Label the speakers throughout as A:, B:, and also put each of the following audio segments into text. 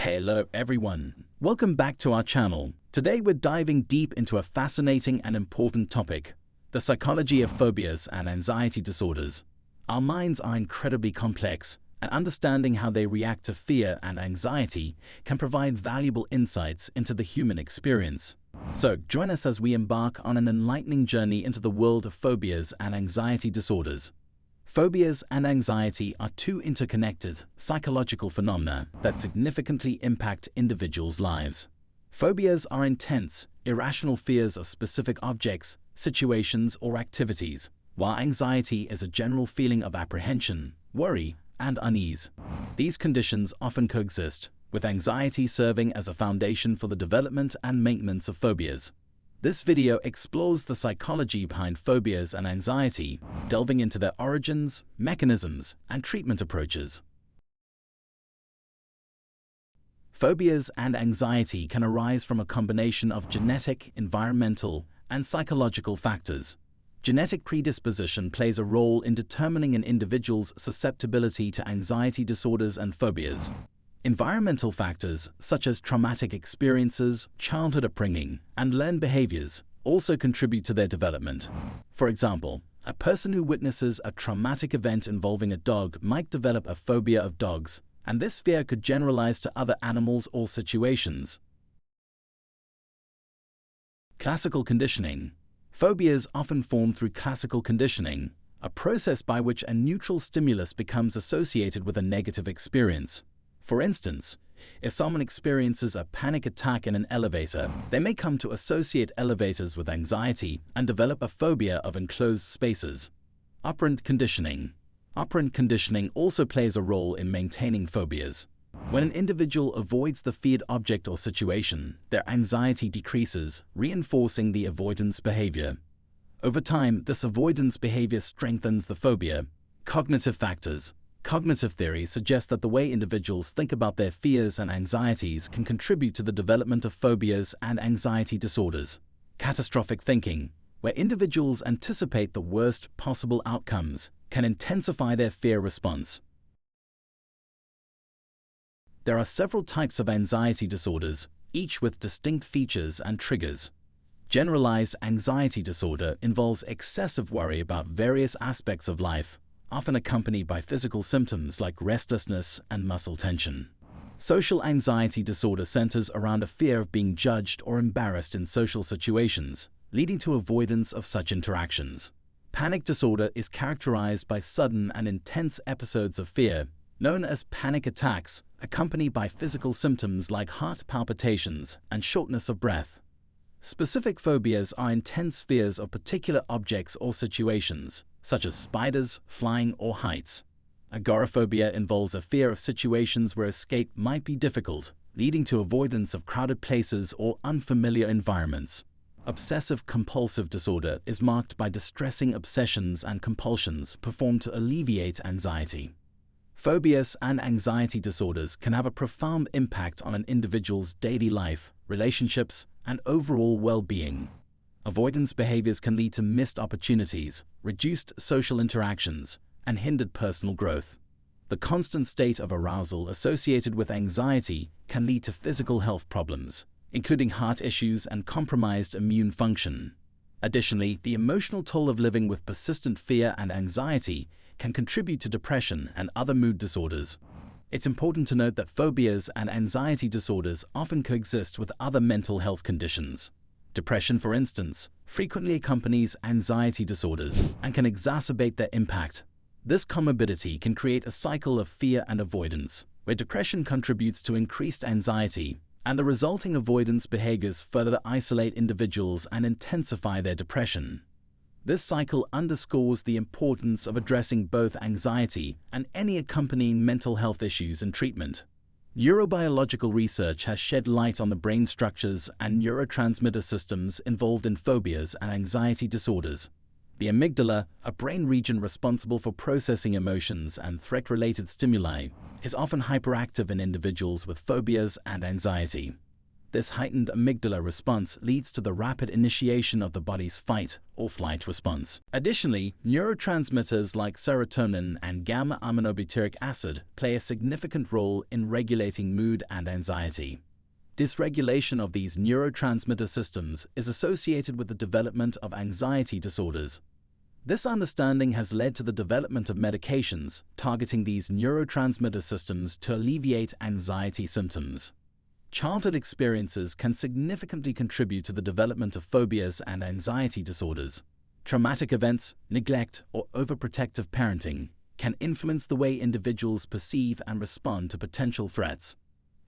A: Hello everyone, welcome back to our channel. Today we're diving deep into a fascinating and important topic, the psychology of phobias and anxiety disorders. Our minds are incredibly complex, and understanding how they react to fear and anxiety can provide valuable insights into the human experience. So join us as we embark on an enlightening journey into the world of phobias and anxiety disorders. Phobias and anxiety are two interconnected psychological phenomena that significantly impact individuals' lives. Phobias are intense, irrational fears of specific objects, situations, or activities, while anxiety is a general feeling of apprehension, worry, and unease. These conditions often coexist, with anxiety serving as a foundation for the development and maintenance of phobias. This video explores the psychology behind phobias and anxiety, delving into their origins, mechanisms, and treatment approaches. Phobias and anxiety can arise from a combination of genetic, environmental, and psychological factors. Genetic predisposition plays a role in determining an individual's susceptibility to anxiety disorders and phobias. Environmental factors, such as traumatic experiences, childhood upbringing, and learned behaviors, also contribute to their development. For example, a person who witnesses a traumatic event involving a dog might develop a phobia of dogs, and this fear could generalize to other animals or situations. Classical conditioning. Phobias often form through classical conditioning, a process by which a neutral stimulus becomes associated with a negative experience. For instance, if someone experiences a panic attack in an elevator, they may come to associate elevators with anxiety and develop a phobia of enclosed spaces. Operant conditioning. Operant conditioning also plays a role in maintaining phobias. When an individual avoids the feared object or situation, their anxiety decreases, reinforcing the avoidance behavior. Over time, this avoidance behavior strengthens the phobia. Cognitive factors. Cognitive theory suggests that the way individuals think about their fears and anxieties can contribute to the development of phobias and anxiety disorders. Catastrophic thinking, where individuals anticipate the worst possible outcomes, can intensify their fear response. There are several types of anxiety disorders, each with distinct features and triggers. Generalized anxiety disorder involves excessive worry about various aspects of life, often accompanied by physical symptoms like restlessness and muscle tension. Social anxiety disorder centers around a fear of being judged or embarrassed in social situations, leading to avoidance of such interactions. Panic disorder is characterized by sudden and intense episodes of fear, known as panic attacks, accompanied by physical symptoms like heart palpitations and shortness of breath. Specific phobias are intense fears of particular objects or situations, such as spiders, flying, or heights. Agoraphobia involves a fear of situations where escape might be difficult, leading to avoidance of crowded places or unfamiliar environments. Obsessive-compulsive disorder is marked by distressing obsessions and compulsions performed to alleviate anxiety. Phobias and anxiety disorders can have a profound impact on an individual's daily life, relationships, and overall well-being. Avoidance behaviors can lead to missed opportunities, reduced social interactions, and hindered personal growth. The constant state of arousal associated with anxiety can lead to physical health problems, including heart issues and compromised immune function. Additionally, the emotional toll of living with persistent fear and anxiety can contribute to depression and other mood disorders. It's important to note that phobias and anxiety disorders often coexist with other mental health conditions. Depression, for instance, frequently accompanies anxiety disorders and can exacerbate their impact. This comorbidity can create a cycle of fear and avoidance, where depression contributes to increased anxiety, and the resulting avoidance behaviors further isolate individuals and intensify their depression. This cycle underscores the importance of addressing both anxiety and any accompanying mental health issues in treatment. Neurobiological research has shed light on the brain structures and neurotransmitter systems involved in phobias and anxiety disorders. The amygdala, a brain region responsible for processing emotions and threat-related stimuli, is often hyperactive in individuals with phobias and anxiety. This heightened amygdala response leads to the rapid initiation of the body's fight or flight response. Additionally, neurotransmitters like serotonin and gamma-aminobutyric acid play a significant role in regulating mood and anxiety. Dysregulation of these neurotransmitter systems is associated with the development of anxiety disorders. This understanding has led to the development of medications targeting these neurotransmitter systems to alleviate anxiety symptoms. Childhood experiences can significantly contribute to the development of phobias and anxiety disorders. Traumatic events, neglect, or overprotective parenting can influence the way individuals perceive and respond to potential threats.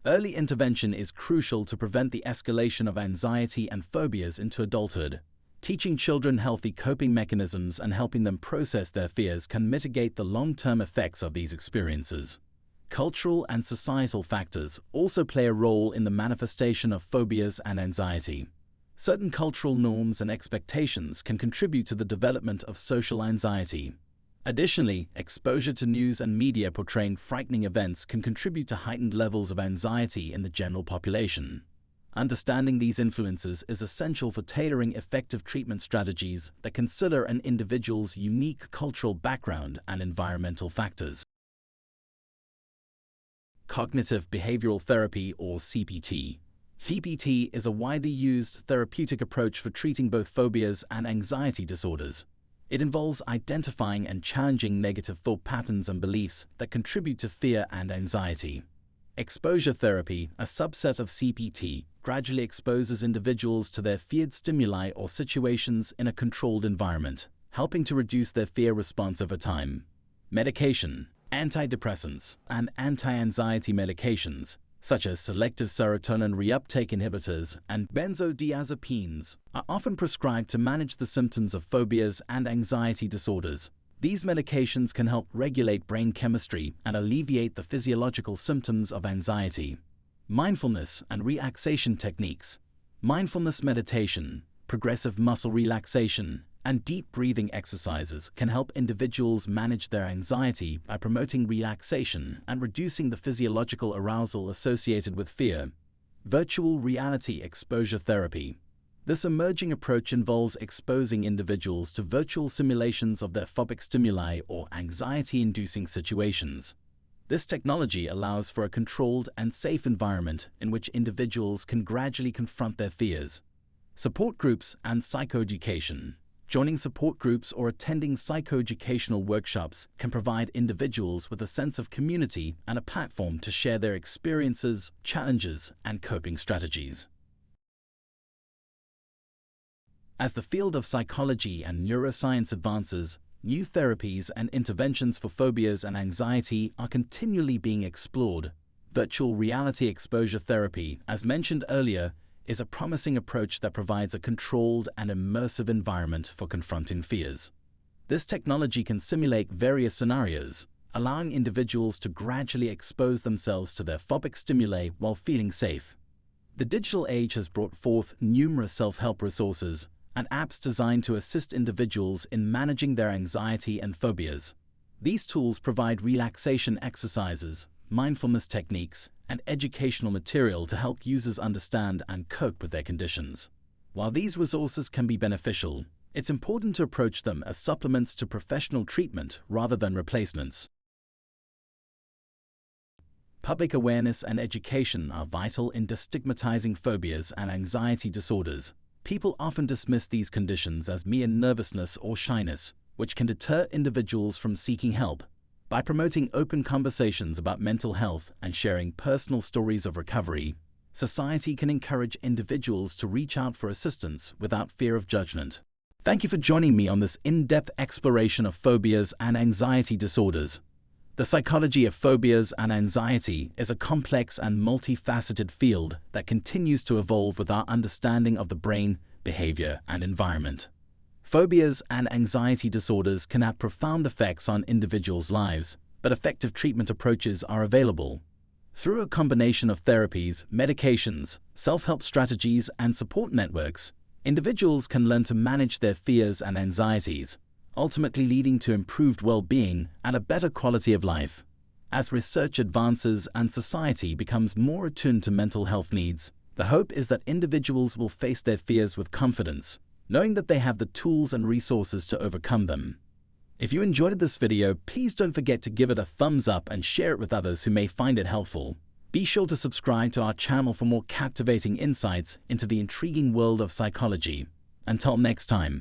A: Early intervention is crucial to prevent the escalation of anxiety and phobias into adulthood. Teaching children healthy coping mechanisms and helping them process their fears can mitigate the long-term effects of these experiences. Cultural and societal factors also play a role in the manifestation of phobias and anxiety. Certain cultural norms and expectations can contribute to the development of social anxiety. Additionally, exposure to news and media portraying frightening events can contribute to heightened levels of anxiety in the general population. Understanding these influences is essential for tailoring effective treatment strategies that consider an individual's unique cultural background and environmental factors. Cognitive behavioral therapy, or CBT. CBT is a widely used therapeutic approach for treating both phobias and anxiety disorders. It involves identifying and challenging negative thought patterns and beliefs that contribute to fear and anxiety. Exposure therapy, a subset of CBT, gradually exposes individuals to their feared stimuli or situations in a controlled environment, helping to reduce their fear response over time. Medication. Antidepressants and anti-anxiety medications, such as selective serotonin reuptake inhibitors and benzodiazepines, are often prescribed to manage the symptoms of phobias and anxiety disorders. These medications can help regulate brain chemistry and alleviate the physiological symptoms of anxiety. Mindfulness and relaxation techniques. Mindfulness meditation, progressive muscle relaxation, and deep breathing exercises can help individuals manage their anxiety by promoting relaxation and reducing the physiological arousal associated with fear. Virtual reality exposure therapy. This emerging approach involves exposing individuals to virtual simulations of their phobic stimuli or anxiety-inducing situations. This technology allows for a controlled and safe environment in which individuals can gradually confront their fears. Support groups and psychoeducation. Joining support groups or attending psychoeducational workshops can provide individuals with a sense of community and a platform to share their experiences, challenges, and coping strategies. As the field of psychology and neuroscience advances, new therapies and interventions for phobias and anxiety are continually being explored. Virtual reality exposure therapy, as mentioned earlier, is a promising approach that provides a controlled and immersive environment for confronting fears. This technology can simulate various scenarios, allowing individuals to gradually expose themselves to their phobic stimuli while feeling safe. The digital age has brought forth numerous self-help resources and apps designed to assist individuals in managing their anxiety and phobias. These tools provide relaxation exercises, mindfulness techniques, and educational material to help users understand and cope with their conditions. While these resources can be beneficial, it's important to approach them as supplements to professional treatment rather than replacements. Public awareness and education are vital in destigmatizing phobias and anxiety disorders. People often dismiss these conditions as mere nervousness or shyness, which can deter individuals from seeking help. By promoting open conversations about mental health and sharing personal stories of recovery, society can encourage individuals to reach out for assistance without fear of judgment. Thank you for joining me on this in-depth exploration of phobias and anxiety disorders. The psychology of phobias and anxiety is a complex and multifaceted field that continues to evolve with our understanding of the brain, behavior, and environment. Phobias and anxiety disorders can have profound effects on individuals' lives, but effective treatment approaches are available. Through a combination of therapies, medications, self-help strategies, and support networks, individuals can learn to manage their fears and anxieties, ultimately leading to improved well-being and a better quality of life. As research advances and society becomes more attuned to mental health needs, The hope is that individuals will face their fears with confidence, knowing that they have the tools and resources to overcome them. If you enjoyed this video, please don't forget to give it a thumbs up and share it with others who may find it helpful. Be sure to subscribe to our channel for more captivating insights into the intriguing world of psychology. Until next time.